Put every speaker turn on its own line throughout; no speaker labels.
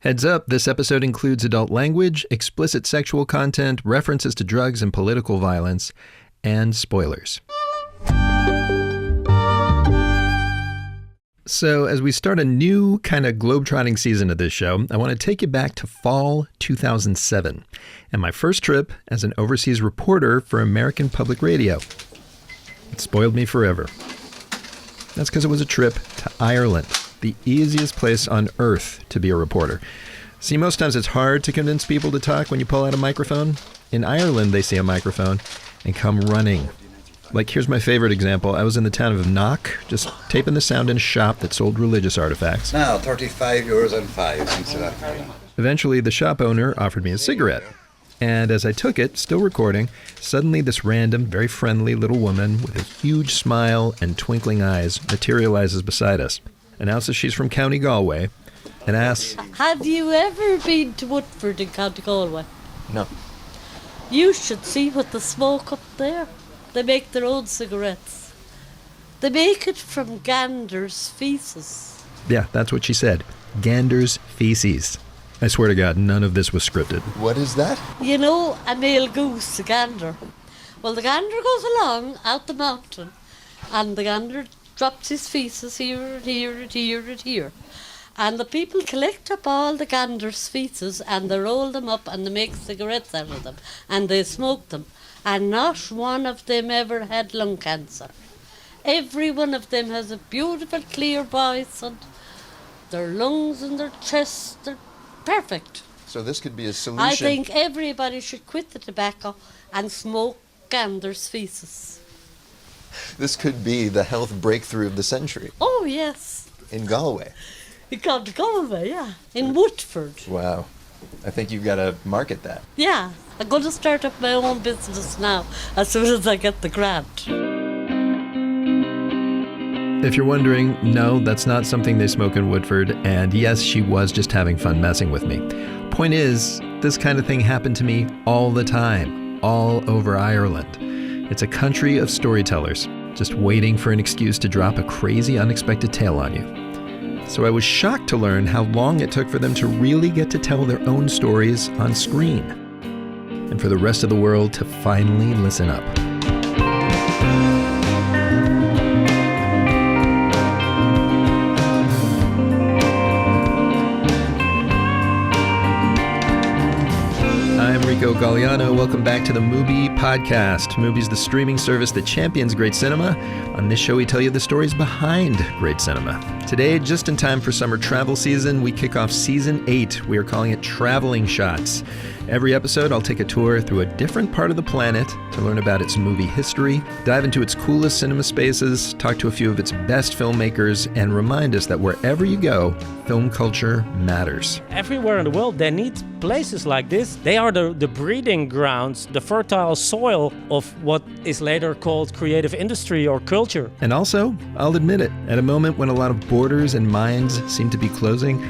Heads up, this episode includes adult language, explicit sexual content, references to drugs and political violence, and spoilers. So as we start a new kind of globetrotting season of this show, I want to take you back to fall 2007 and my first trip as an overseas reporter for American Public Radio. It spoiled me forever. That's because it was a trip to Ireland, the easiest place on earth to be a reporter. See, most times it's hard to convince people to talk when you pull out a microphone. In Ireland, they see a microphone and come running. Like, here's my favorite example. I was in the town of Knock, just taping the sound in a shop that sold religious artifacts.
Now, €35 and 5 cents.
Eventually, the shop owner offered me a cigarette. And as I took it, still recording, suddenly this random, very friendly little woman with a huge smile and twinkling eyes materializes beside us, announces she's from County Galway, and asks,
"Have you ever been to Woodford in County Galway?"
"No."
"You should see what they smoke up there. They make their own cigarettes. They make it from gander's feces."
Yeah, that's what she said. Gander's feces. I swear to God, none of this was scripted.
What is that?
You know, a male goose, a gander. Well, the gander goes along out the mountain, and the gander drops his feces here and here and here and here. And the people collect up all the gander's feces and they roll them up and they make cigarettes out of them and they smoke them. And not one of them ever had lung cancer. Every one of them has a beautiful clear voice and their lungs and their chests, they're perfect.
So this could be a solution.
I think everybody should quit the tobacco and smoke gander's feces.
This could be the health breakthrough of the century.
Oh, yes.
In Galway.
In County Galway, yeah. In Woodford.
Wow. I think you've got to market that.
Yeah. I'm going to start up my own business now as soon as I get the grant.
If you're wondering, no, that's not something they smoke in Woodford, and yes, she was just having fun messing with me. Point is, this kind of thing happened to me all the time, all over Ireland. It's a country of storytellers, just waiting for an excuse to drop a crazy, unexpected tale on you. So I was shocked to learn how long it took for them to really get to tell their own stories on screen, and for the rest of the world to finally listen up. I'm Rico Galliano. Welcome back to the Mubi Podcast. Mubi's the streaming service that champions great cinema. On this show, we tell you the stories behind great cinema. Today, just in time for summer travel season, we kick off Season 8. We are calling it Traveling Shots. Every episode, I'll take a tour through a different part of the planet to learn about its movie history, dive into its coolest cinema spaces, talk to a few of its best filmmakers, and remind us that wherever you go, film culture matters.
Everywhere in the world, they need places like this. They are the breeding grounds, the fertile soil of what is later called creative industry or culture.
And also, I'll admit it, at a moment when a lot of borders and minds seem to be closing,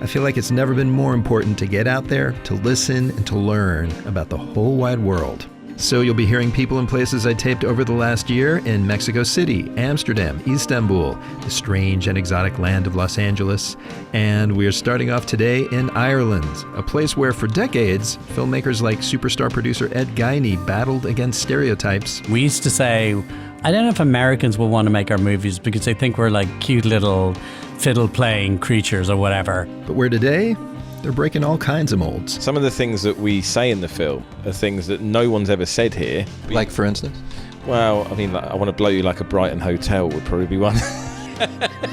I feel like it's never been more important to get out there, to listen, and to learn about the whole wide world. So you'll be hearing people and places I taped over the last year in Mexico City, Amsterdam, Istanbul, the strange and exotic land of Los Angeles. And we are starting off today in Ireland, a place where for decades, filmmakers like superstar producer Ed Guiney battled against stereotypes.
We used to say, I don't know if Americans will want to make our movies because they think we're like cute little fiddle-playing creatures or whatever.
But where today, they're breaking all kinds of molds.
Some of the things that we say in the film are things that no one's ever said here.
Like, for instance?
Well, I mean, I want to blow you like a Brighton hotel would probably be one.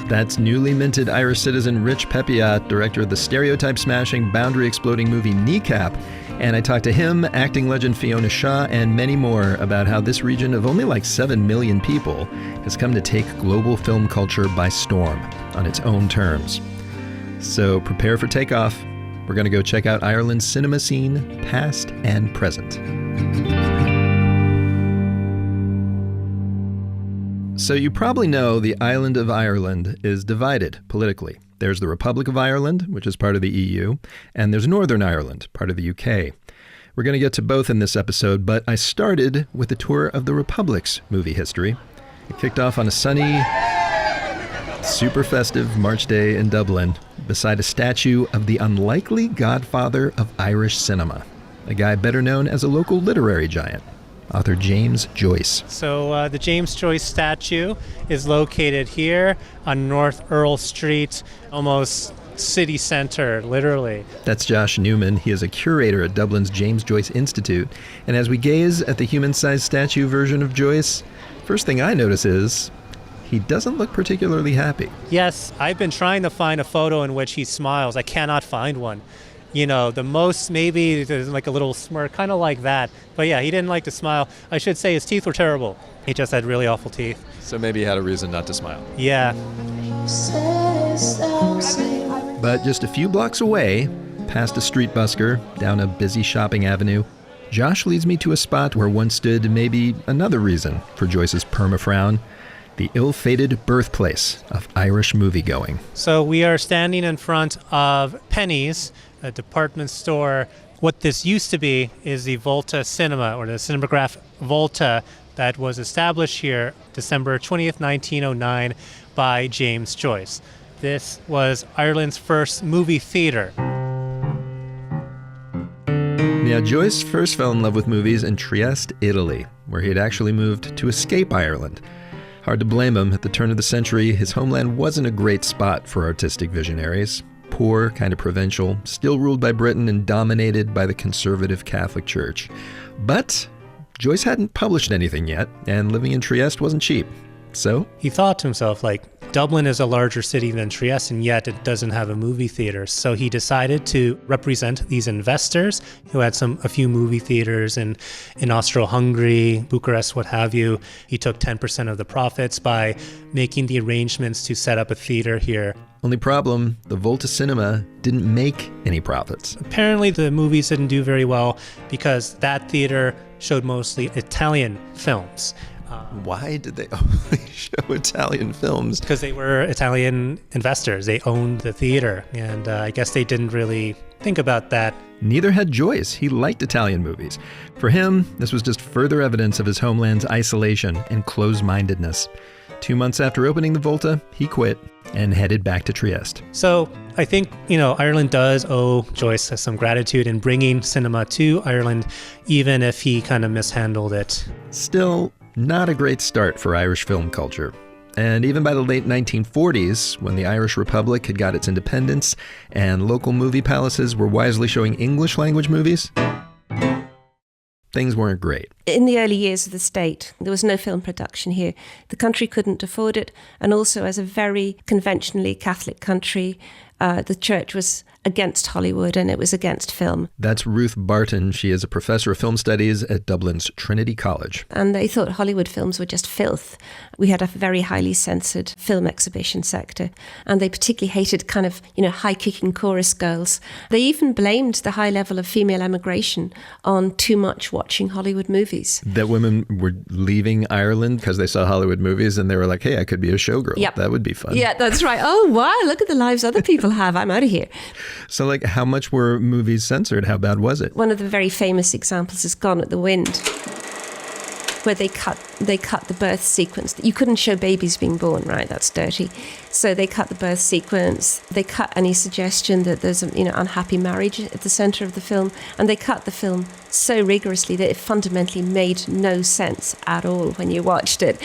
That's newly minted Irish citizen Rich Pepiat, director of the stereotype-smashing, boundary-exploding movie Kneecap. And I talked to him, acting legend Fiona Shaw, and many more about how this region of only like 7 million people has come to take global film culture by storm on its own terms. So prepare for takeoff. We're going to go check out Ireland's cinema scene, past and present. So you probably know the island of Ireland is divided politically. There's the Republic of Ireland, which is part of the EU, and there's Northern Ireland, part of the UK. We're going to get to both in this episode, but I started with a tour of the Republic's movie history. It kicked off on a sunny, super festive March day in Dublin, beside a statue of the unlikely godfather of Irish cinema, a guy better known as a local literary giant, author James Joyce.
So the James Joyce statue is located here on North Earl Street, almost city center, literally.
That's Josh Newman. He is a curator at Dublin's James Joyce Institute. And as we gaze at the human-sized statue version of Joyce, first thing I notice is he doesn't look particularly happy.
Yes, I've been trying to find a photo in which he smiles. I cannot find one. You know, the most maybe there's like a little smirk, kind of like that. But yeah, he didn't like to smile. I should say his teeth were terrible. He just had really awful teeth.
So maybe he had a reason not to smile.
Yeah.
But just a few blocks away, past a street busker, down a busy shopping avenue, Josh leads me to a spot where once stood maybe another reason for Joyce's perma-frown, the ill-fated birthplace of Irish moviegoing.
So we are standing in front of Penny's, a department store. What this used to be is the Volta Cinema, or the Cinematograph Volta, that was established here December 20th, 1909 by James Joyce. This was Ireland's first movie theater.
Now, Joyce first fell in love with movies in Trieste, Italy, where he had actually moved to escape Ireland. Hard to blame him. At the turn of the century, his homeland wasn't a great spot for artistic visionaries. Poor, kind of provincial, still ruled by Britain and dominated by the conservative Catholic Church. But Joyce hadn't published anything yet, and living in Trieste wasn't cheap. So
he thought to himself, like, Dublin is a larger city than Trieste, and yet it doesn't have a movie theater. So he decided to represent these investors who had a few movie theaters in Austro-Hungary, Bucharest, what have you. He took 10% of the profits by making the arrangements to set up a theater here.
Only problem, the Volta Cinema didn't make any profits.
Apparently the movies didn't do very well because that theater showed mostly Italian films.
Why did they only show Italian films?
Because they were Italian investors. They owned the theater, and I guess they didn't really think about that.
Neither had Joyce. He liked Italian movies. For him, this was just further evidence of his homeland's isolation and closed-mindedness. 2 months after opening the Volta, he quit and headed back to Trieste.
So I think, Ireland does owe Joyce some gratitude in bringing cinema to Ireland, even if he kind of mishandled it.
Still, not a great start for Irish film culture. And even by the late 1940s, when the Irish Republic had got its independence and local movie palaces were wisely showing English language movies, things weren't great.
In the early years of the state, there was no film production here. The country couldn't afford it, and also as a very conventionally Catholic country, the church was against Hollywood and it was against film.
That's Ruth Barton. She is a professor of film studies at Dublin's Trinity College.
And they thought Hollywood films were just filth. We had a very highly censored film exhibition sector, and they particularly hated kind of, high-kicking chorus girls. They even blamed the high level of female emigration on too much watching Hollywood movies.
That women were leaving Ireland because they saw Hollywood movies and they were like, hey, I could be a showgirl.
Yep.
That would be fun.
Yeah, that's right. Oh, wow, look at the lives other people have. I'm out of here.
So, how much were movies censored? How bad was it?
One of the very famous examples is Gone with the Wind, where they cut the birth sequence. You couldn't show babies being born, right? That's dirty. So they cut the birth sequence. They cut any suggestion that there's an unhappy marriage at the centre of the film, and they cut the film so rigorously that it fundamentally made no sense at all when you watched it.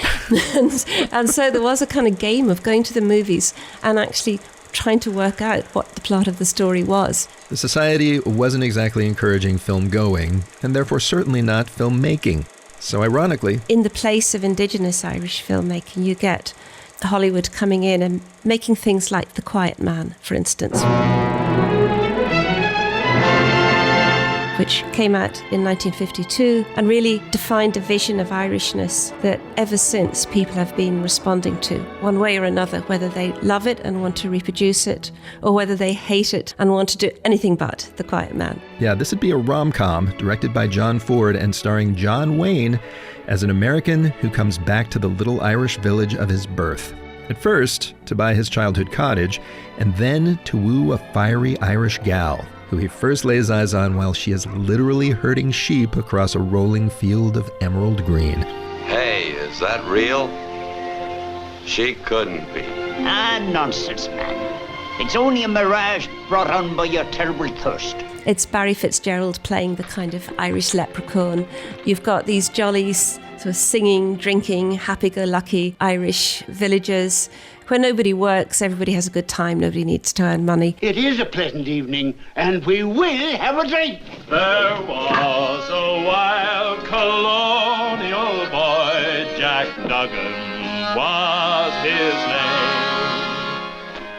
and so there was a kind of game of going to the movies and actually trying to work out what the plot of the story was.
The society wasn't exactly encouraging film going, and therefore certainly not filmmaking. So ironically,
in the place of indigenous Irish filmmaking, you get Hollywood coming in and making things like The Quiet Man, for instance, which came out in 1952 and really defined a vision of Irishness that ever since people have been responding to, one way or another, whether they love it and want to reproduce it, or whether they hate it and want to do anything but The Quiet Man.
Yeah, this would be a rom-com directed by John Ford and starring John Wayne as an American who comes back to the little Irish village of his birth. At first, to buy his childhood cottage, and then to woo a fiery Irish gal who he first lays eyes on while she is literally herding sheep across a rolling field of emerald green.
Hey, is that real? She couldn't be.
Ah, nonsense, man.
It's only a mirage brought on by your terrible thirst.
It's Barry Fitzgerald playing the kind of Irish leprechaun. You've got these jolly, sort of singing, drinking, happy-go-lucky Irish villagers. Where nobody works, everybody has a good time, nobody needs to earn money.
It is a pleasant evening, and we will have a drink.
There was a wild colonial boy, Jack Duggan was his name.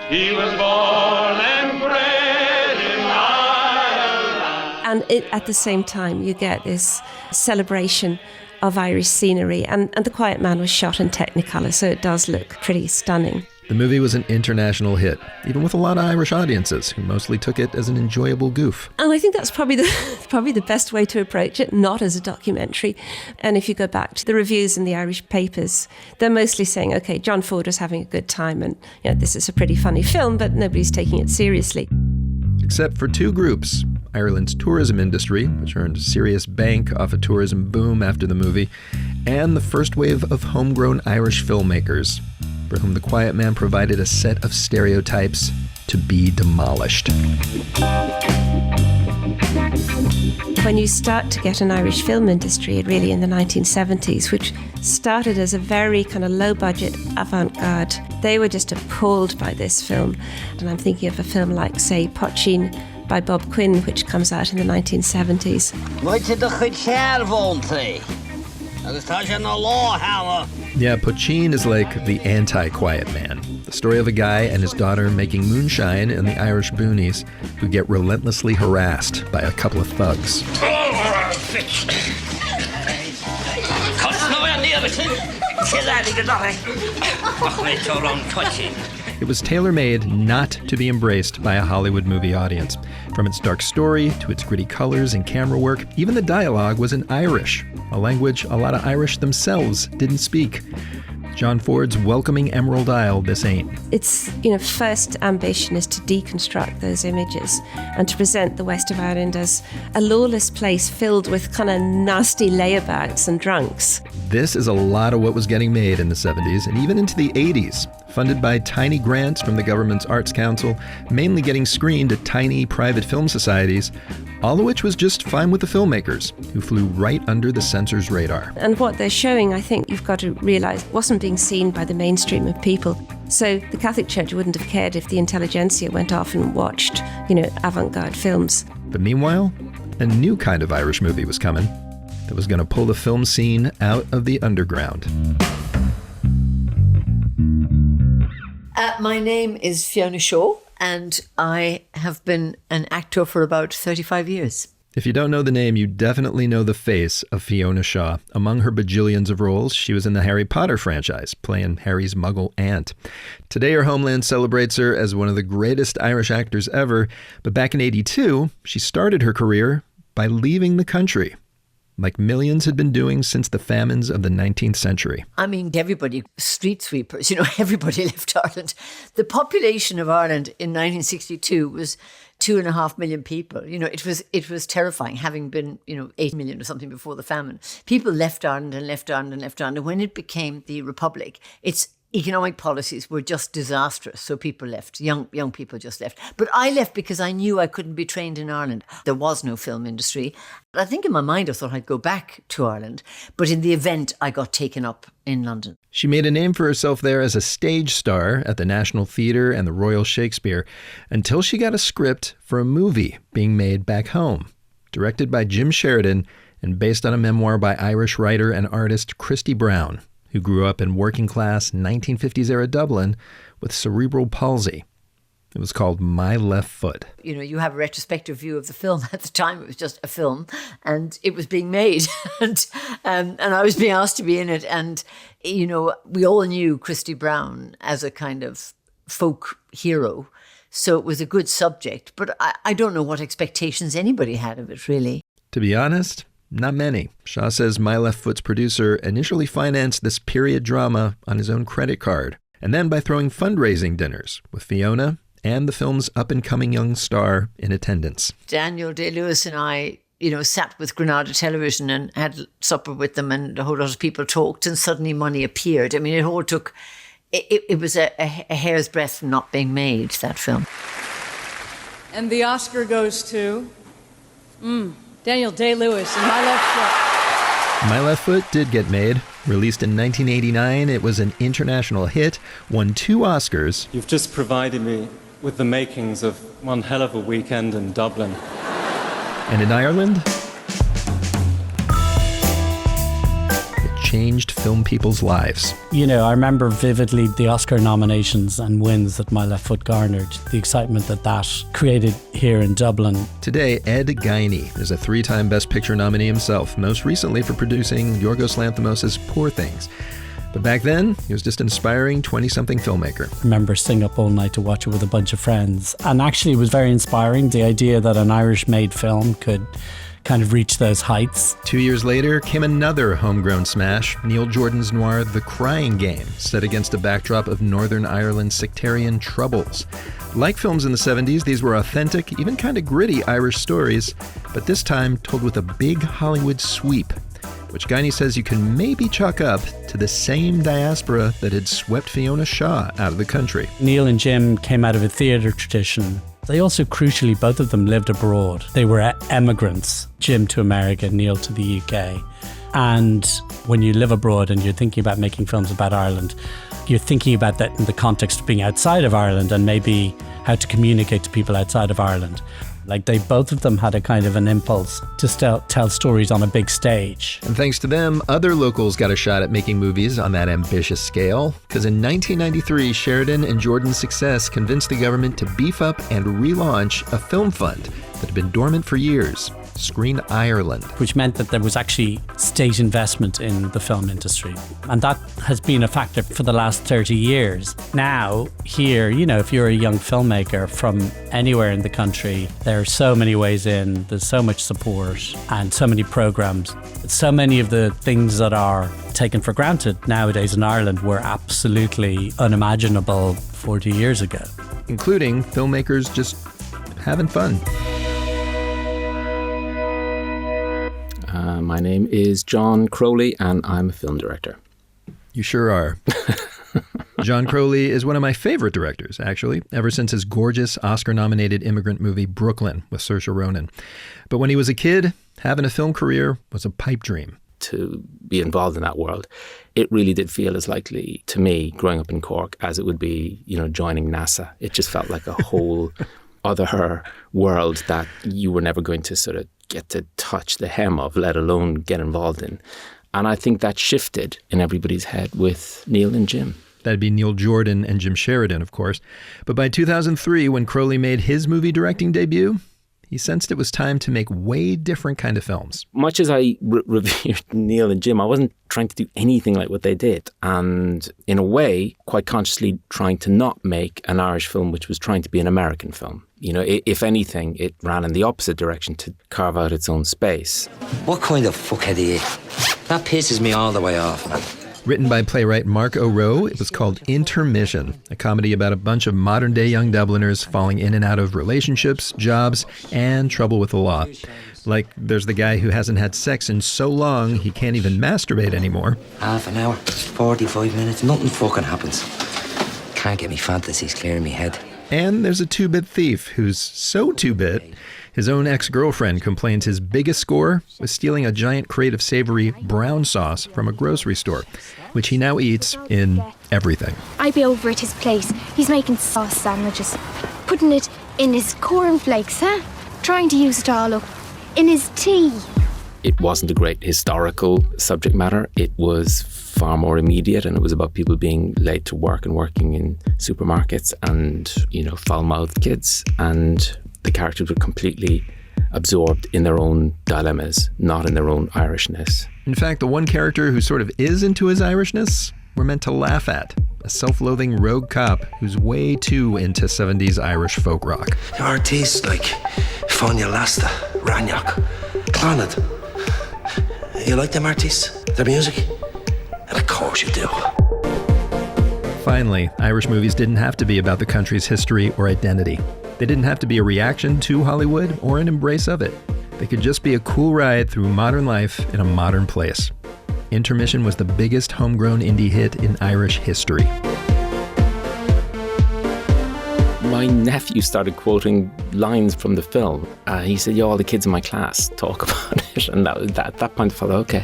He was born and bred in Ireland.
And at the same time, you get this celebration of Irish scenery, and The Quiet Man was shot in Technicolor, so it does look pretty stunning.
The movie was an international hit, even with a lot of Irish audiences who mostly took it as an enjoyable goof.
And I think that's probably the best way to approach it, not as a documentary. And if you go back to the reviews in the Irish papers, they're mostly saying, okay, John Ford was having a good time, and this is a pretty funny film, but nobody's taking it seriously.
Except for two groups, Ireland's tourism industry, which earned a serious bank off a tourism boom after the movie, and the first wave of homegrown Irish filmmakers, for whom The Quiet Man provided a set of stereotypes to be demolished.
When you start to get an Irish film industry, really in the 1970s, which started as a very kind of low-budget avant-garde, they were just appalled by this film. And I'm thinking of a film like, say, Poitín by Bob Quinn, which comes out in the 1970s.
Yeah, Poitín is like the anti-Quiet Man. The story of a guy and his daughter making moonshine in the Irish boonies who get relentlessly harassed by a couple of thugs. It was tailor-made not to be embraced by a Hollywood movie audience. From its dark story to its gritty colors and camera work, even the dialogue was in Irish, a language a lot of Irish themselves didn't speak. John Ford's welcoming Emerald Isle, this ain't.
Its first ambition is to deconstruct those images and to present the West of Ireland as a lawless place filled with kind of nasty layabouts and drunks.
This is a lot of what was getting made in the 70s and even into the 80s, funded by tiny grants from the government's Arts Council, mainly getting screened at tiny private film societies, all of which was just fine with the filmmakers, who flew right under the censor's radar.
And what they're showing, I think you've got to realise, wasn't being seen by the mainstream of people. So the Catholic Church wouldn't have cared if the intelligentsia went off and watched, avant-garde films.
But meanwhile, a new kind of Irish movie was coming that was going to pull the film scene out of the underground.
My name is Fiona Shaw, and I have been an actor for about 35 years.
If you don't know the name, you definitely know the face of Fiona Shaw. Among her bajillions of roles, she was in the Harry Potter franchise, playing Harry's Muggle aunt. Today, her homeland celebrates her as one of the greatest Irish actors ever, but back in '82, she started her career by leaving the country, like millions had been doing since the famines of the 19th century.
I mean, everybody, street sweepers, everybody left Ireland. The population of Ireland in 1962 was 2.5 million people. It was terrifying, having been, 8 million or something before the famine. People left Ireland and left Ireland and left Ireland. And when it became the Republic, its economic policies were just disastrous. So people left, young people just left. But I left because I knew I couldn't be trained in Ireland. There was no film industry. I think in my mind I thought I'd go back to Ireland. But in the event, I got taken up in London.
She made a name for herself there as a stage star at the National Theatre and the Royal Shakespeare until she got a script for a movie being made back home, directed by Jim Sheridan and based on a memoir by Irish writer and artist Christy Brown, who grew up in working-class 1950s-era Dublin with cerebral palsy. It was called My Left Foot.
You have a retrospective view of the film. At the time, it was just a film, and it was being made, and I was being asked to be in it. And we all knew Christy Brown as a kind of folk hero, so it was a good subject. But I don't know what expectations anybody had of it, really.
To be honest, not many. Shaw says My Left Foot's producer initially financed this period drama on his own credit card, and then by throwing fundraising dinners with Fiona and the film's up-and-coming young star in attendance.
Daniel Day-Lewis and I, sat with Granada Television and had supper with them, and a whole lot of people talked, and suddenly money appeared. I mean, it all took it was a hair's breadth from not being made, that film.
And the Oscar goes to Daniel Day-Lewis in My Left Foot.
My Left Foot did get made. Released in 1989, it was an international hit, won 2 Oscars.
You've just provided me with the makings of one hell of a weekend in Dublin.
And in Ireland, it changed film people's lives.
You know, I remember vividly the Oscar nominations and wins that My Left Foot garnered, the excitement that created here in Dublin.
Today, Ed Guiney is a 3-time Best Picture nominee himself, most recently for producing Yorgos Lanthimos' Poor Things. But back then, he was just an inspiring 20-something filmmaker.
I remember staying up all night to watch it with a bunch of friends. And actually, it was very inspiring, the idea that an Irish-made film could kind of reach those heights.
2 years later came another homegrown smash, Neil Jordan's noir The Crying Game, set against a backdrop of Northern Ireland's sectarian troubles. Like films in the 70s, these were authentic, even kind of gritty Irish stories, but this time told with a big Hollywood sweep, which Guiney says you can maybe chalk up to the same diaspora that had swept Fiona Shaw out of the country.
Neil and Jim came out of a theatre tradition. They also, crucially, both of them lived abroad. They were emigrants, Jim to America, Neil to the UK. And when you live abroad and you're thinking about making films about Ireland, you're thinking about that in the context of being outside of Ireland and maybe how to communicate to people outside of Ireland. Like both of them had a kind of an impulse to tell stories on a big stage.
And thanks to them, other locals got a shot at making movies on that ambitious scale. Because in 1993, Sheridan and Jordan's success convinced the government to beef up and relaunch a film fund that had been dormant for years, Screen Ireland.
Which meant that there was actually state investment in the film industry. And that has been a factor for the last 30 years. Now, here, you know, if you're a young filmmaker from anywhere in the country, there are so many ways in, there's so much support and so many programs. So many of the things that are taken for granted nowadays in Ireland were absolutely unimaginable 40 years ago.
Including filmmakers just having fun.
My name is John Crowley, and I'm a film director.
You sure are. John Crowley is one of my favorite directors, actually, ever since his gorgeous Oscar-nominated immigrant movie Brooklyn with Saoirse Ronan. But when he was a kid, having a film career was a pipe dream.
To be involved in that world, it really did feel as likely to me, growing up in Cork, as it would be, you know, joining NASA. It just felt like a whole other world that you were never going to sort of get to touch the hem of, let alone get involved in. And I think that shifted in everybody's head with Neil and Jim.
That'd be Neil Jordan and Jim Sheridan, of course. But by 2003, when Crowley made his movie directing debut, he sensed it was time to make way different kind of films.
Much as I revered Neil and Jim, I wasn't trying to do anything like what they did. And in a way, quite consciously trying to not make an Irish film which was trying to be an American film. You know, if anything, it ran in the opposite direction to carve out its own space.
What kind of fuckhead are you? That pisses me all the way off, man.
Written by playwright Mark O'Rowe, it was called Intermission, a comedy about a bunch of modern-day young Dubliners falling in and out of relationships, jobs, and trouble with the law. Like, there's the guy who hasn't had sex in so long he can't even masturbate anymore.
Half an hour, 45 minutes, nothing fucking happens. Can't get me fantasies clear in me head.
And there's a two-bit thief who's so two-bit, his own ex-girlfriend complains his biggest score was stealing a giant crate of savory brown sauce from a grocery store, which he now eats in everything.
I'd be over at his place. He's making sauce sandwiches, putting it in his cornflakes, trying to use it all up in his tea.
It wasn't a great historical subject matter. It was far more immediate, and it was about people being late to work and working in supermarkets and, you know, foul-mouthed kids. And the characters were completely absorbed in their own dilemmas, not in their own Irishness.
In fact, the one character who sort of is into his Irishness, we're meant to laugh at. A self-loathing rogue cop who's way too into 70s Irish folk rock.
Artists like Fáinne Lasta, Ragnock, Clonard. You like them artists? Their music? And of course you do.
Finally, Irish movies didn't have to be about the country's history or identity. They didn't have to be a reaction to Hollywood or an embrace of it. They could just be a cool ride through modern life in a modern place. Intermission was the biggest homegrown indie hit in Irish history.
My nephew started quoting lines from the film. He said, all the kids in my class talk about it. And at that point I thought, okay.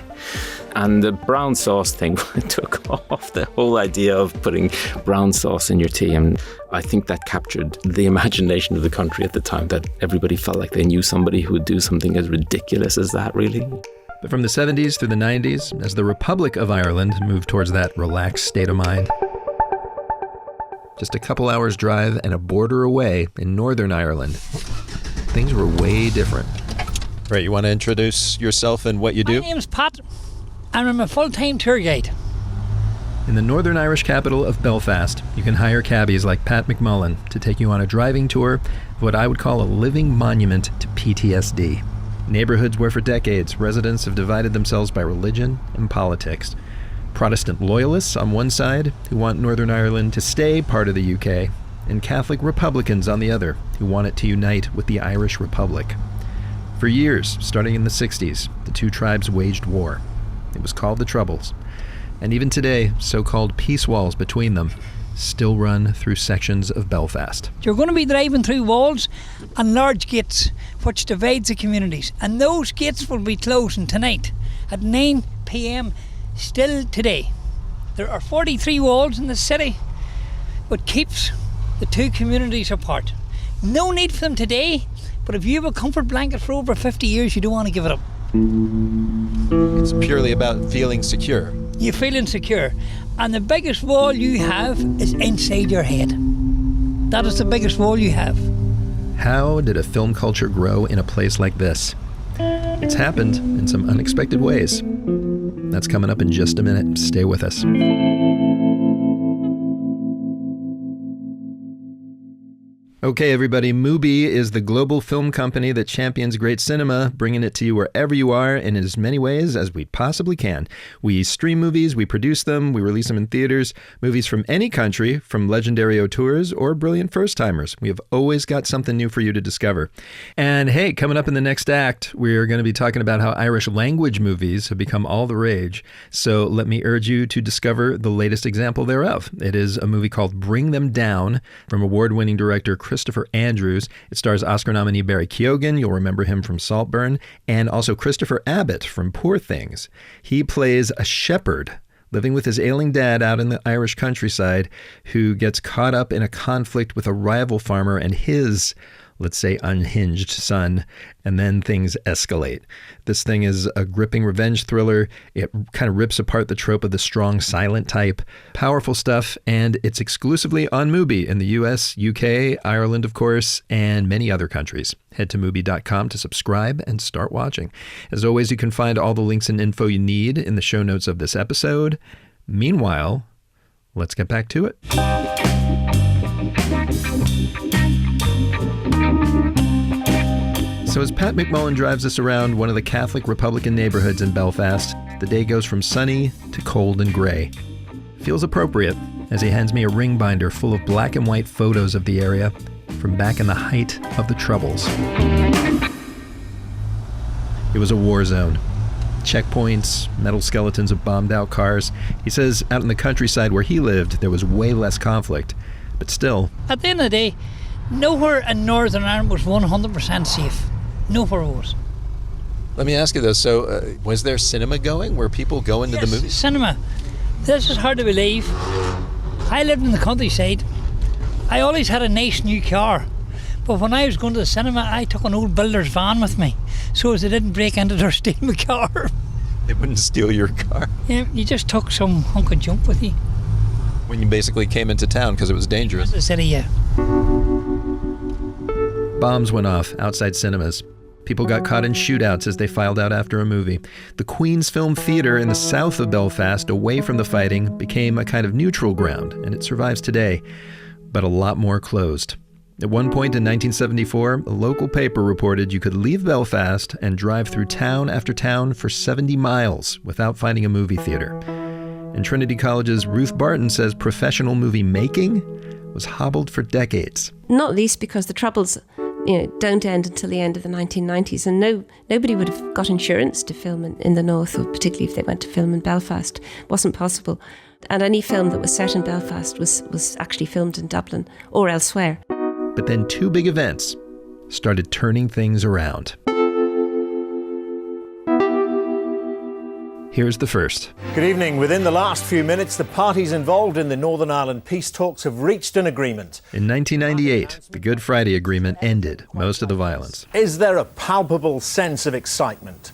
And the brown sauce thing took off, the whole idea of putting brown sauce in your tea. And I think that captured the imagination of the country at the time, that everybody felt like they knew somebody who would do something as ridiculous as that, really.
But from the 70s through the 90s, as the Republic of Ireland moved towards that relaxed state of mind, just a couple hours drive and a border away in Northern Ireland, things were way different.
Right, you want to introduce yourself and what you do?
My name's Pat, and I'm a full-time tour guide.
In the Northern Irish capital of Belfast, you can hire cabbies like Pat McMullen to take you on a driving tour of what I would call a living monument to PTSD. Neighborhoods where for decades residents have divided themselves by religion and politics. Protestant loyalists on one side, who want Northern Ireland to stay part of the UK, and Catholic Republicans on the other, who want it to unite with the Irish Republic. For years, starting in the 60s, the two tribes waged war. It was called the Troubles. And even today, so-called peace walls between them still run through sections of Belfast.
You're going to be driving through walls and large gates which divides the communities, and those gates will be closing tonight at 9 p.m. still today. There are 43 walls in the city, but keeps the two communities apart. No need for them today, but if you have a comfort blanket for over 50 years, you don't want to give it up.
It's purely about feeling secure.
You feel insecure, and the biggest wall you have is inside your head. That is the biggest wall you have.
How did a film culture grow in a place like this? It's happened in some unexpected ways. That's coming up in just a minute. Stay with us. Okay, everybody, Mubi is the global film company that champions great cinema, bringing it to you wherever you are in as many ways as we possibly can. We stream movies, we produce them, we release them in theaters, movies from any country, from legendary auteurs or brilliant first-timers. We have always got something new for you to discover. And hey, coming up in the next act, we're going to be talking about how Irish language movies have become all the rage. So let me urge you to discover the latest example thereof. It is a movie called Bring Them Down from award-winning director Christopher Andrews. It stars Oscar nominee Barry Keoghan. You'll remember him from Saltburn. And also Christopher Abbott from Poor Things. He plays a shepherd living with his ailing dad out in the Irish countryside who gets caught up in a conflict with a rival farmer and his, let's say, unhinged son, and then things escalate. This thing is a gripping revenge thriller. It kind of rips apart the trope of the strong, silent type. Powerful stuff, and it's exclusively on Mubi in the US, UK, Ireland, of course, and many other countries. Head to Mubi.com to subscribe and start watching. As always, you can find all the links and info you need in the show notes of this episode. Meanwhile, let's get back to it. So as Pat McMullen drives us around one of the Catholic Republican neighborhoods in Belfast, the day goes from sunny to cold and gray. Feels appropriate as he hands me a ring binder full of black and white photos of the area from back in the height of the Troubles. It was a war zone. Checkpoints, metal skeletons of bombed out cars. He says out in the countryside where he lived, there was way less conflict. But still,
At the end of the day, nowhere in Northern Ireland was 100% safe. Nowhere was.
Let me ask you though, so was there cinema going? Were people going to the movies?
Cinema. This is hard to believe. I lived in the countryside. I always had a nice new car. But when I was going to the cinema, I took an old builder's van with me so as they didn't break into their steal my car.
They wouldn't steal your car?
Yeah, you just took some hunk of junk with you.
When you basically came into town because it was dangerous?
The city, yeah.
bombs went off outside cinemas. People got caught in shootouts as they filed out after a movie. The Queen's Film Theatre in the south of Belfast, away from the fighting, became a kind of neutral ground, and it survives today. But a lot more closed. At one point in 1974, a local paper reported you could leave Belfast and drive through town after town for 70 miles without finding a movie theatre. And Trinity College's Ruth Barton says professional movie making was hobbled for decades.
Not least because the Troubles, don't end until the end of the 1990s, and nobody would have got insurance to film in the north, or particularly if they went to film in Belfast. It wasn't possible. And any film that was set in Belfast was actually filmed in Dublin or elsewhere.
But then two big events started turning things around. Here's the first.
Good evening. Within the last few minutes, the parties involved in the Northern Ireland peace talks have reached an agreement.
In 1998, the Good Friday Agreement ended most of the violence.
Is there a palpable sense of excitement?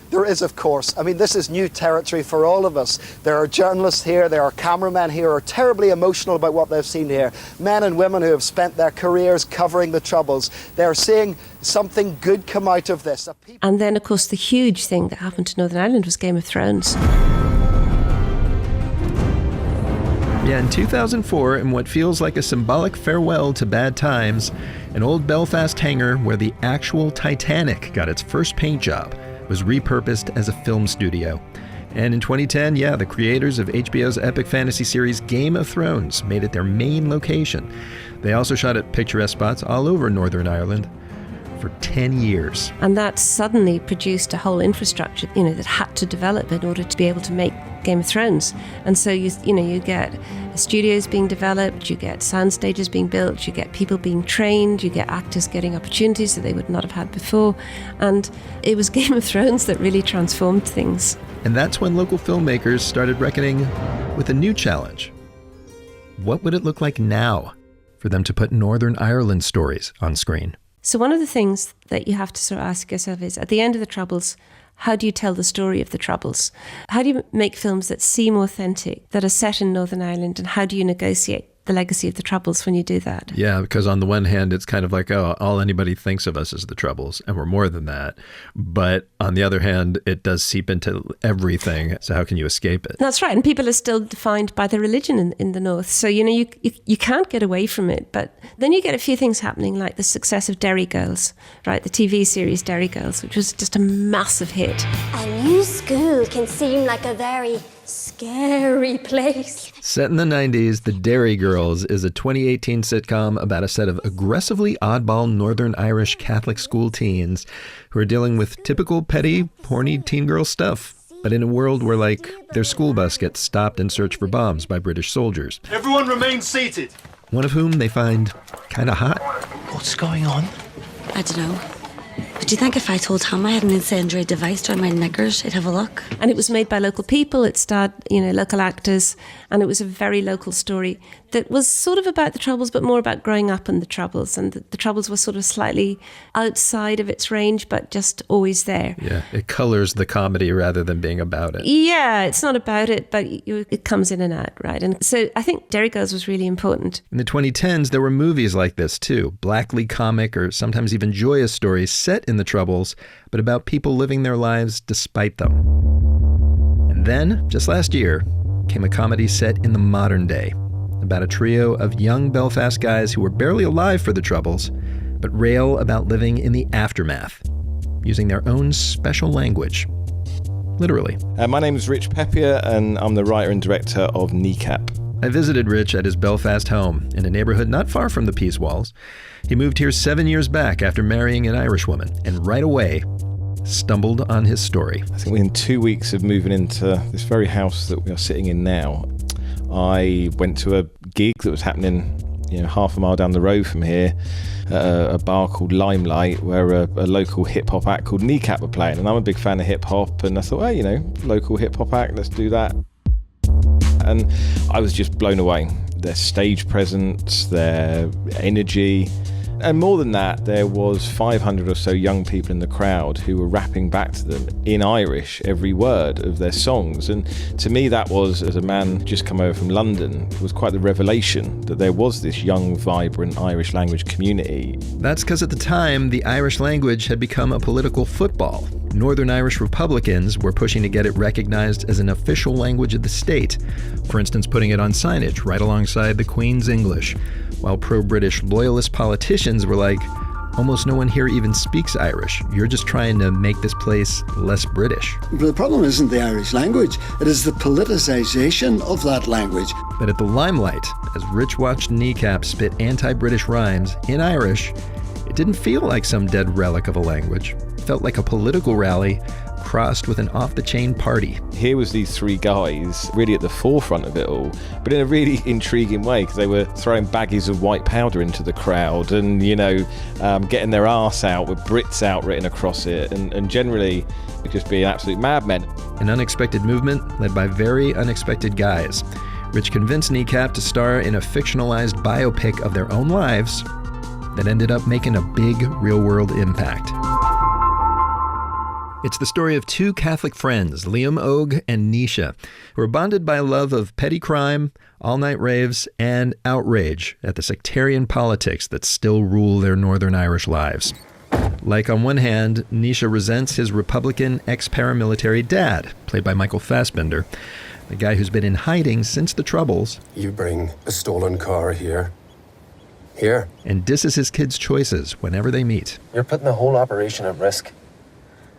There is, of course. I mean, this is new territory for all of us. There are journalists here, there are cameramen here who are terribly emotional about what they've seen here. Men and women who have spent their careers covering the Troubles. They're seeing something good come out of this.
And then, of course, the huge thing that happened to Northern Ireland was Game of Thrones.
Yeah, in 2004, in what feels like a symbolic farewell to bad times, an old Belfast hangar where the actual Titanic got its first paint job was repurposed as a film studio. And in 2010, the creators of HBO's epic fantasy series Game of Thrones made it their main location. They also shot at picturesque spots all over Northern Ireland for 10 years.
And that suddenly produced a whole infrastructure, that had to develop in order to be able to make Game of Thrones. And so you get studios being developed, you get sound stages being built, you get people being trained, you get actors getting opportunities that they would not have had before. And it was Game of Thrones that really transformed things.
And that's when local filmmakers started reckoning with a new challenge. What would it look like now for them to put Northern Ireland stories on screen?
So one of the things that you have to sort of ask yourself is, at the end of the Troubles, how do you tell the story of the Troubles? How do you make films that seem authentic, that are set in Northern Ireland, and how do you negotiate the legacy of the Troubles when you do that?
Yeah, because on the one hand, it's kind of like, all anybody thinks of us is the Troubles, and we're more than that. But on the other hand, it does seep into everything, so how can you escape it?
That's right, and people are still defined by their religion in the North, so you can't get away from it. But then you get a few things happening, like the success of Derry Girls, right? The TV series Derry Girls, which was just a massive hit.
A new school can seem like a very scary place.
Set in the 90s, The Derry Girls is a 2018 sitcom about a set of aggressively oddball Northern Irish Catholic school teens who are dealing with typical petty, horny teen girl stuff, but in a world where, their school bus gets stopped and searched for bombs by British soldiers.
Everyone remain seated.
One of whom they find kind of hot.
What's going on?
I don't know. But do you think if I told him I had an incendiary device down my knickers, he'd have a look?
And it was made by local people. It starred, local actors. And it was a very local story that was sort of about the Troubles, but more about growing up in the Troubles. And the Troubles were sort of slightly outside of its range, but just always there.
Yeah, it colors the comedy rather than being about it.
Yeah, it's not about it, but it comes in and out, right? And so I think Derry Girls was really important.
In the 2010s, there were movies like this too, blackly comic or sometimes even joyous stories set in the Troubles, but about people living their lives despite them. And then, just last year, came a comedy set in the modern day, about a trio of young Belfast guys who were barely alive for the Troubles, but rail about living in the aftermath, using their own special language. Literally.
My name is Rich Peppier, and I'm the writer and director of Kneecap.
I visited Rich at his Belfast home in a neighborhood not far from the Peace Walls. He moved here 7 years back after marrying an Irish woman, and right away stumbled on his story.
I think within 2 weeks of moving into this very house that we are sitting in now, I went to a gig that was happening, half a mile down the road from here, at a bar called Limelight, where a local hip-hop act called Kneecap were playing. And I'm a big fan of hip-hop, and I thought, local hip-hop act, let's do that. And I was just blown away. Their stage presence, their energy. And more than that, there was 500 or so young people in the crowd who were rapping back to them in Irish every word of their songs. And to me, that was, as a man just come over from London, was quite the revelation that there was this young, vibrant Irish language community.
That's because at the time, the Irish language had become a political football. Northern Irish Republicans were pushing to get it recognized as an official language of the state, for instance, putting it on signage right alongside the Queen's English, while pro-British loyalist politicians were like, almost no one here even speaks Irish. You're just trying to make this place less British.
But the problem isn't the Irish language, it is the politicization of that language.
But at the Limelight, as Rich watched Kneecap spit anti-British rhymes in Irish, It didn't feel like some dead relic of a language. It felt like a political rally crossed with an off-the-chain party.
Here was these three guys really at the forefront of it all, but in a really intriguing way, because they were throwing baggies of white powder into the crowd and, getting their arse out with Brits out written across it, and generally just being absolute madmen.
An unexpected movement led by very unexpected guys, which convinced Kneecap to star in a fictionalized biopic of their own lives that ended up making a big real-world impact. It's the story of two Catholic friends, Liam Oge and Nisha, who are bonded by a love of petty crime, all-night raves, and outrage at the sectarian politics that still rule their Northern Irish lives. Like, on one hand, Nisha resents his Republican ex-paramilitary dad, played by Michael Fassbender, the guy who's been in hiding since the Troubles.
You bring a stolen car here. Here.
And disses his kids' choices whenever they meet.
You're putting the whole operation at risk.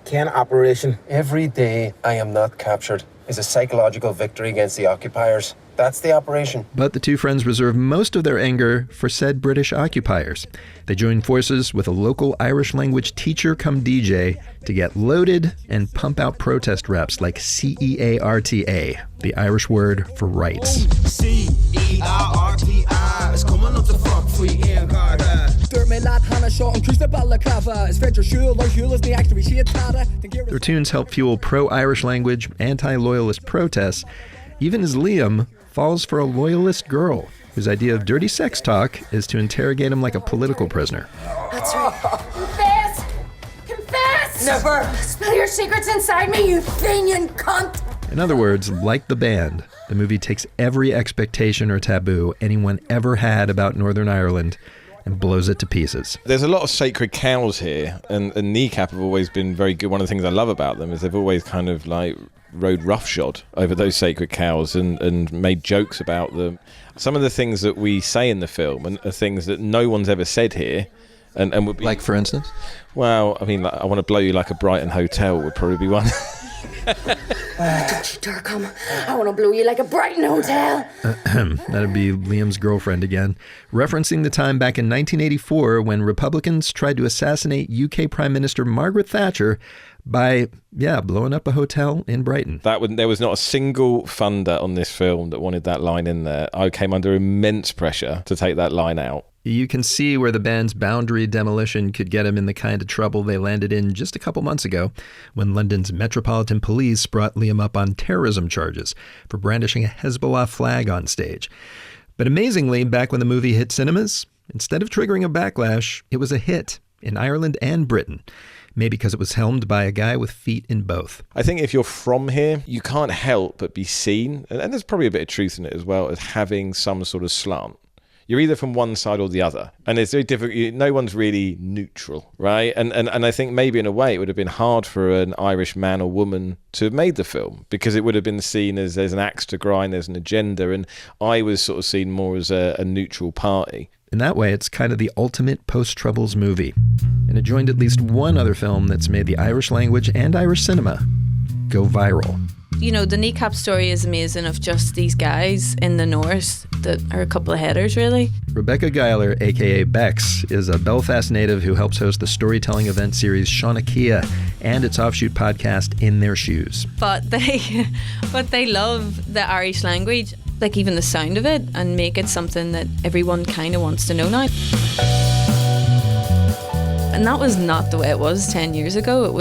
Can operation? Every day I am not captured is a psychological victory against the occupiers. That's the operation.
But the two friends reserve most of their anger for said British occupiers. They join forces with a local Irish language teacher come DJ to get loaded and pump out protest reps like CEARTA, the Irish word for rights.
CERTI is coming up the fuck for you, Ian Carter.
Their tunes help fuel pro-Irish language, anti-loyalist protests, even as Liam falls for a loyalist girl whose idea of dirty sex talk is to interrogate him like a political prisoner.
That's right. Confess! Confess! Never! Spill your secrets inside me, you Fenian cunt!
In other words, like the band, the movie takes every expectation or taboo anyone ever had about Northern Ireland and blows it to pieces.
There's a lot of sacred cows here, and Kneecap have always been very good. One of the things I love about them is they've always kind of like rode roughshod over those sacred cows and made jokes about them. Some of the things that we say in the film are things that no one's ever said here. And would be,
like, for instance?
Well, I mean, I want to blow you like a Brighton hotel would probably be one.
Don't you dare come. I want to blow you like a Brighton hotel.
That'd be Liam's girlfriend again, referencing the time back in 1984 when Republicans tried to assassinate UK Prime Minister Margaret Thatcher by, blowing up a hotel in Brighton.
There was not a single funder on this film that wanted that line in there. I came under immense pressure to take that line out.
You can see where the band's boundary demolition could get them in the kind of trouble they landed in just a couple months ago when London's Metropolitan Police brought Liam up on terrorism charges for brandishing a Hezbollah flag on stage. But amazingly, back when the movie hit cinemas, instead of triggering a backlash, it was a hit in Ireland and Britain. Maybe because it was helmed by a guy with feet in both.
I think if you're from here, you can't help but be seen, and there's probably a bit of truth in it as well, as having some sort of slant. You're either from one side or the other. And it's very difficult. No one's really neutral, right? And I think maybe in a way it would have been hard for an Irish man or woman to have made the film because it would have been seen as there's an axe to grind, there's an agenda. And I was sort of seen more as a neutral party.
In that way, it's kind of the ultimate post-Troubles movie. And it joined at least one other film that's made the Irish language and Irish cinema go viral.
You know, the Kneecap story is amazing of just these guys in the north that are a couple of headers, really.
Rebecca Geiler, a.k.a. Bex, is a Belfast native who helps host the storytelling event series Seanachia and its offshoot podcast In Their Shoes.
But they love the Irish language, like even the sound of it, and make it something that everyone kind of wants to know now. And that was not the way it was 10 years ago. It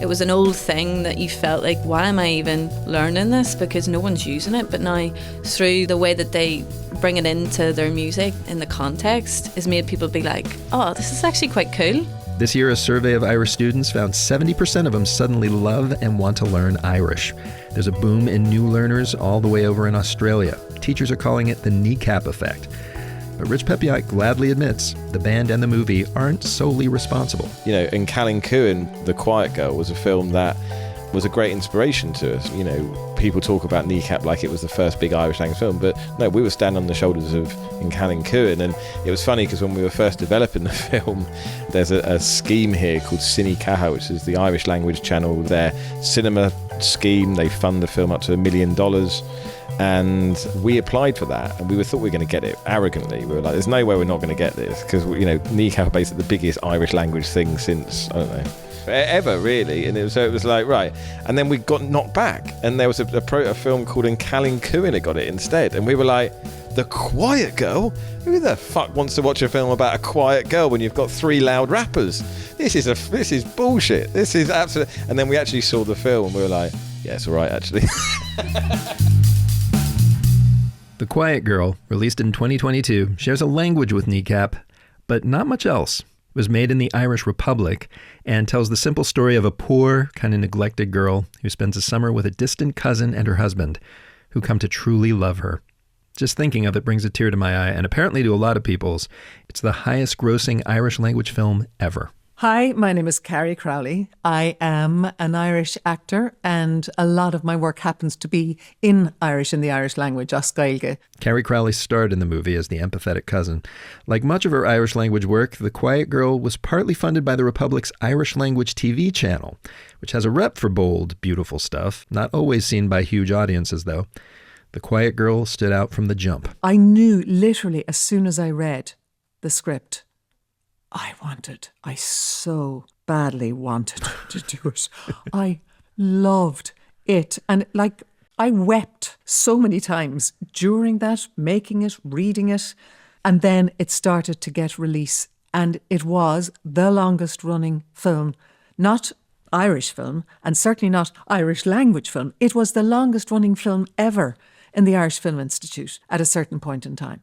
was an old thing that you felt like, why am I even learning this? Because no one's using it. But now, through the way that they bring it into their music in the context, has made people be like, oh, this is actually quite cool.
This year, a survey of Irish students found 70% of them suddenly love and want to learn Irish. There's a boom in new learners all the way over in Australia. Teachers are calling it the Kneecap effect. But Rich Pepiot gladly admits the band and the movie aren't solely responsible.
You know, and Callan Cooan, The Quiet Girl, was a film that was a great inspiration to us. You know, people talk about Kneecap like it was the first big Irish language film, but no, we were standing on the shoulders of Callan Cooan. And it was funny because when we were first developing the film, there's a scheme here called Cine Caja, which is the Irish language channel. Their cinema scheme, they fund the film up to $1 million. And we applied for that, and we thought we were going to get it arrogantly. We were like, there's no way we're not going to get this, because, you know, NECAP are basically the biggest Irish language thing since, I don't know, ever, really. And it was like, right. And then we got knocked back, and there was a film called In Callan Cuin that got it instead. And we were like, The Quiet Girl? Who the fuck wants to watch a film about a quiet girl when you've got 3 loud rappers? This is bullshit. This is absolute. And then we actually saw the film, and we were like, yeah, it's all right, actually.
The Quiet Girl, released in 2022, shares a language with NECAP, but not much else. It was made in the Irish Republic and tells the simple story of a poor, kind of neglected girl who spends a summer with a distant cousin and her husband, who come to truly love her. Just thinking of it brings a tear to my eye, and apparently to a lot of people's, it's the highest grossing Irish language film ever.
Hi, my name is Carrie Crowley. I am an Irish actor, and a lot of my work happens to be in the Irish language, as Gaeilge.
Carrie Crowley starred in the movie as the empathetic cousin. Like much of her Irish language work, The Quiet Girl was partly funded by the Republic's Irish language TV channel, which has a rep for bold, beautiful stuff, not always seen by huge audiences, though. The Quiet Girl stood out from the jump.
I knew literally as soon as I read the script, I so badly wanted to do it. I loved it. And I wept so many times during that, making it, reading it. And then it started to get release. And it was the longest running film, not Irish film, and certainly not Irish language film. It was the longest running film ever in the Irish Film Institute at a certain point in time.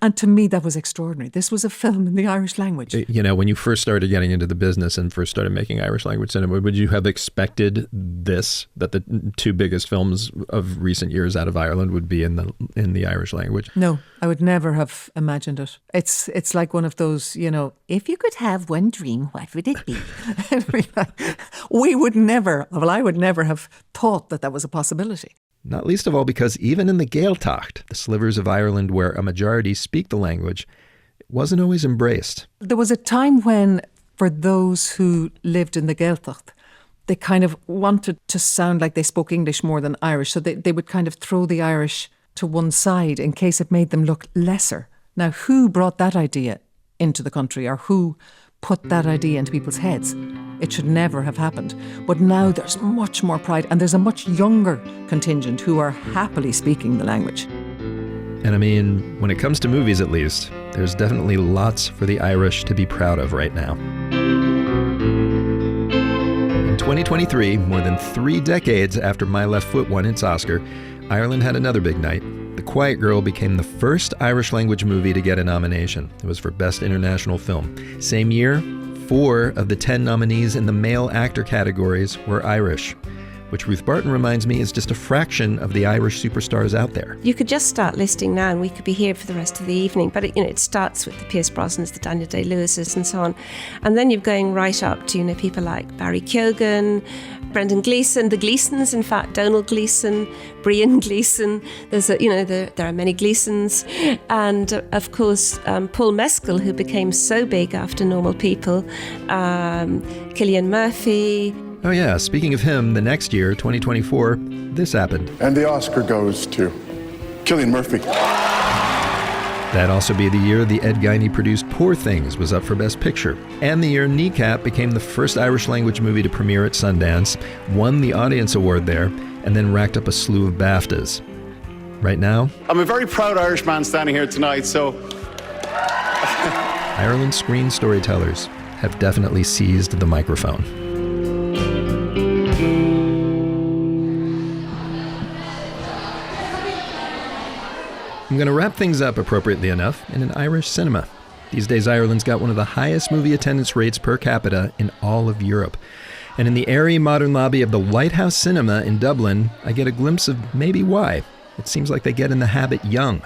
And to me, that was extraordinary. This was a film in the Irish language.
You know, when you first started getting into the business and first started making Irish language cinema, would you have expected this, that the 2 biggest films of recent years out of Ireland would be in the Irish language?
No, I would never have imagined it. It's like one of those, you know, if you could have one dream, what would it be? I would never have thought that was a possibility.
Not least of all because even in the Gaeltacht, the slivers of Ireland where a majority speak the language, it wasn't always embraced.
There was a time when, for those who lived in the Gaeltacht, they kind of wanted to sound like they spoke English more than Irish, so they would kind of throw the Irish to one side in case it made them look lesser. Now, who brought that idea into the country, or who put that idea into people's heads? It should never have happened. But now there's much more pride, and there's a much younger contingent who are happily speaking the language.
And I mean, when it comes to movies at least, there's definitely lots for the Irish to be proud of right now. In 2023, more than 3 decades after My Left Foot won its Oscar, Ireland had another big night. The Quiet Girl became the first Irish language movie to get a nomination. It was for Best International Film. Same year, 4 of the 10 nominees in the male actor categories were Irish, which Ruth Barton reminds me is just a fraction of the Irish superstars out there.
You could just start listing now and we could be here for the rest of the evening, but it starts with the Pierce Brosnans, the Daniel Day-Lewises and so on. And then you're going right up to people like Barry Keoghan, Brendan Gleeson, the Gleesons, in fact, Donald Gleeson, Brian Gleeson. There are many Gleesons. And of course, Paul Mescal, who became so big after Normal People, Cillian Murphy.
Oh yeah, speaking of him, the next year, 2024, this happened.
And the Oscar goes to Cillian Murphy.
That'd also be the year the Ed Guiney-produced Poor Things was up for Best Picture, and the year NECAP became the first Irish language movie to premiere at Sundance, won the Audience Award there, and then racked up a slew of BAFTAs. Right now,
I'm a very proud Irishman standing here tonight, so...
Ireland's screen storytellers have definitely seized the microphone. I'm going to wrap things up, appropriately enough, in an Irish cinema. These days, Ireland's got one of the highest movie attendance rates per capita in all of Europe. And in the airy modern lobby of the Lighthouse Cinema in Dublin, I get a glimpse of maybe why. It seems like they get in the habit young.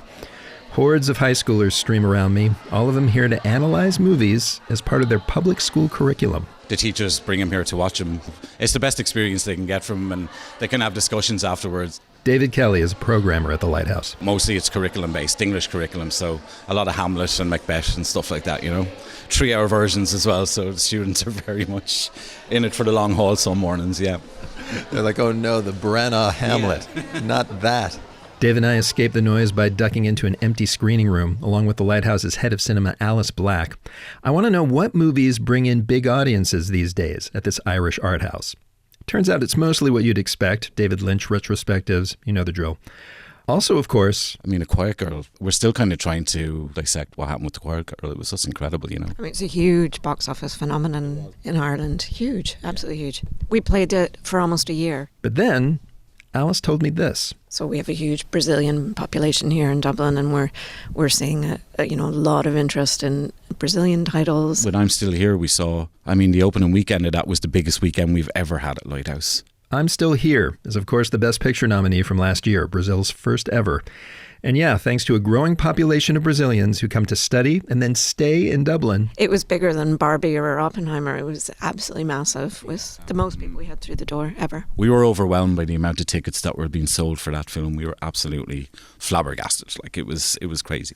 Hordes of high schoolers stream around me, all of them here to analyze movies as part of their public school curriculum.
The teachers bring them here to watch them. It's the best experience they can get from them, and they can have discussions afterwards.
David Kelly is a programmer at the Lighthouse.
Mostly it's curriculum-based, English curriculum, so a lot of Hamlet and Macbeth and stuff like that, 3-hour versions as well, so the students are very much in it for the long haul some mornings, yeah.
They're like, oh no, the Branagh Hamlet, not that.
Dave and I escaped the noise by ducking into an empty screening room, along with the Lighthouse's head of cinema, Alice Black. I want to know what movies bring in big audiences these days at this Irish art house. Turns out it's mostly what you'd expect, David Lynch retrospectives, you know the drill. Also, of course...
I mean, A Quiet Girl, we're still kind of trying to dissect what happened with The Quiet Girl. It was just incredible, you know.
I mean, it's a huge box office phenomenon in Ireland. Huge, absolutely huge. We played it for almost a year.
But then, Alice told me this.
So we have a huge Brazilian population here in Dublin, and we're seeing a lot of interest in Brazilian titles.
When I'm Still Here, we saw, the opening weekend of that was the biggest weekend we've ever had at Lighthouse.
I'm Still Here is, of course, the Best Picture nominee from last year, Brazil's first ever. And yeah, thanks to a growing population of Brazilians who come to study and then stay in Dublin.
It was bigger than Barbie or Oppenheimer. It was absolutely massive. It was the most people we had through the door ever.
We were overwhelmed by the amount of tickets that were being sold for that film. We were absolutely flabbergasted. It was crazy.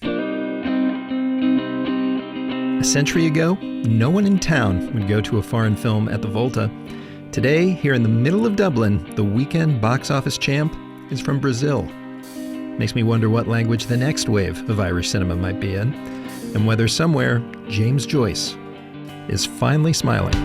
A century ago, no one in town would go to a foreign film at the Volta. Today, here in the middle of Dublin, the weekend box office champ is from Brazil. Makes me wonder what language the next wave of Irish cinema might be in, and whether somewhere James Joyce is finally smiling.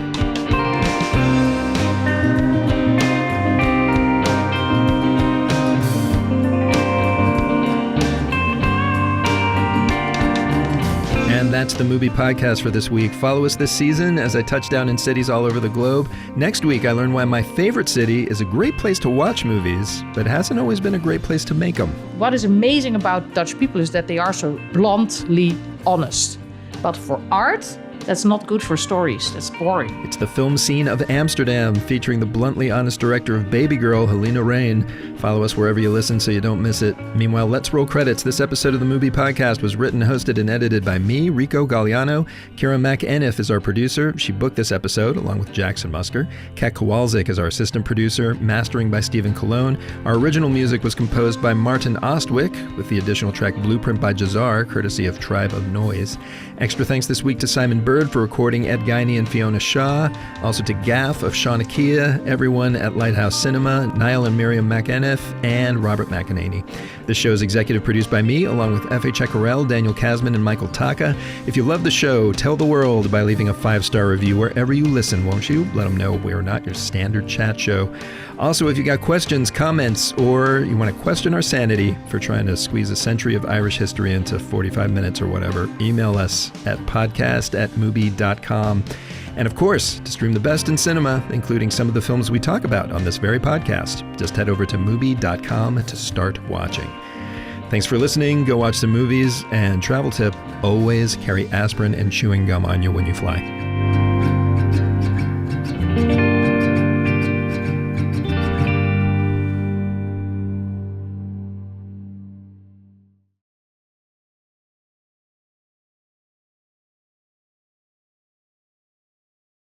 And that's the movie podcast for this week. Follow us this season as I touch down in cities all over the globe. Next week, I learn why my favorite city is a great place to watch movies, but hasn't always been a great place to make them.
What is amazing about Dutch people is that they are so bluntly honest. But for art, that's not good for stories. That's boring.
It's the film scene of Amsterdam, featuring the bluntly honest director of Baby Girl, Helena Rain. Follow us wherever you listen so you don't miss it. Meanwhile, let's roll credits. This episode of the Movie Podcast was written, hosted, and edited by me, Rico Galliano. Kira McEniff is our producer. She booked this episode, along with Jackson Musker. Kat Kowalczyk is our assistant producer, mastering by Stephen Colon. Our original music was composed by Martin Ostwick, with the additional track Blueprint by Jazar, courtesy of Tribe of Noise. Extra thanks this week to Simon Bird for recording Ed Guiney and Fiona Shaw. Also to Gaff of Shauna Kia, everyone at Lighthouse Cinema, Niall and Miriam McEniff, and Robert McEnany. This show is executive produced by me, along with F.A. Checarel, Daniel Kasman, and Michael Taka. If you love the show, tell the world by leaving a 5-star review wherever you listen, won't you? Let them know we're not your standard chat show. Also, if you got questions, comments, or you want to question our sanity for trying to squeeze a century of Irish history into 45 minutes or whatever, email us at podcast@mubi.com. And of course, to stream the best in cinema, including some of the films we talk about on this very podcast, just head over to mubi.com to start watching. Thanks for listening. Go watch some movies. And travel tip, always carry aspirin and chewing gum on you when you fly.